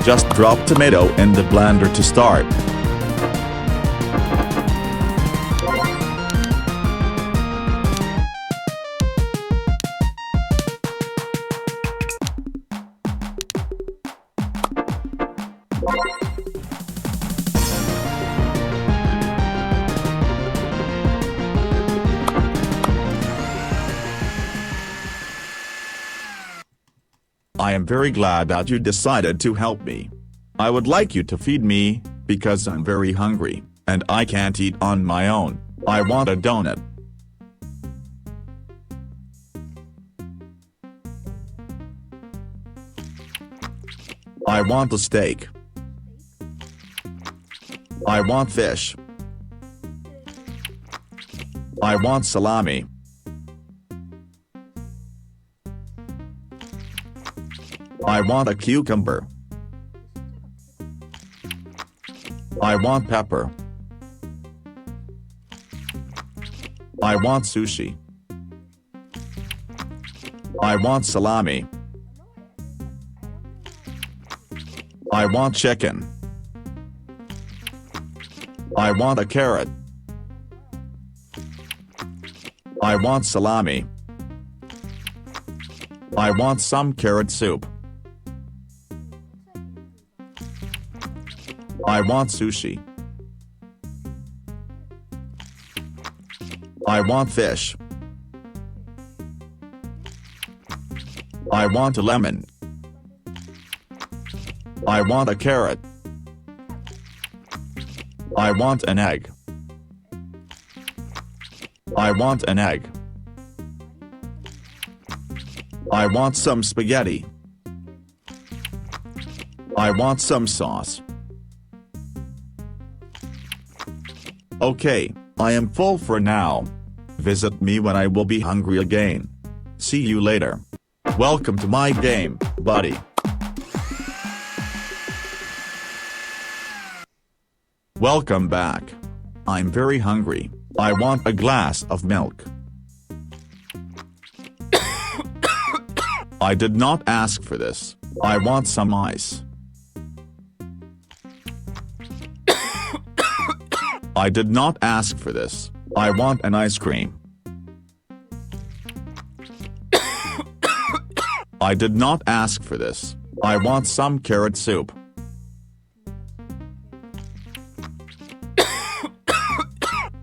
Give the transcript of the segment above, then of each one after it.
Just drop tomato in the blender to start. I am very glad that you decided to help me. I would like you to feed me, because I'm very hungry, and I can't eat on my own. I want a donut. I want a steak. I want fish. I want salami. I want a cucumber. I want pepper. I want sushi. I want salami. I want chicken. I want a carrot. I want salami. I want some carrot soup. I want sushi. I want fish. I want a lemon. I want a carrot. I want an egg. I want an egg. I want some spaghetti. I want some sauce. Okay, I am full for now. Visit me when I will be hungry again. See you later. Welcome to my game, buddy. Welcome back. I'm very hungry. I want a glass of milk. I did not ask for this. I want some ice. I did not ask for this. I want an ice cream. I did not ask for this. I want some carrot soup.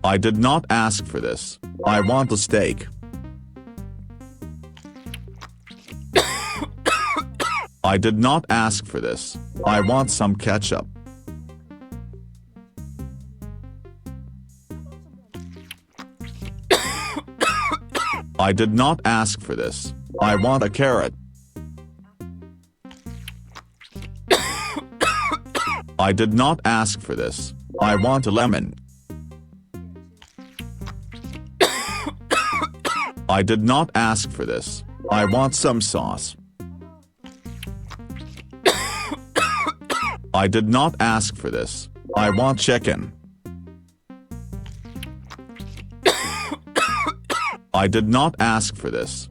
I did not ask for this. I want a steak. I did not ask for this. I want some ketchup. I did not ask for this. I want a carrot. I did not ask for this. I want a lemon. I did not ask for this. I want some sauce. I did not ask for this. I want chicken. I did not ask for this.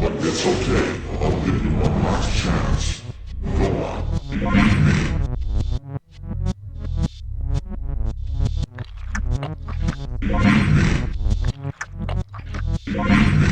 But it's okay, I'll give you one last chance. Go on, believe me. Believe me. Believe me.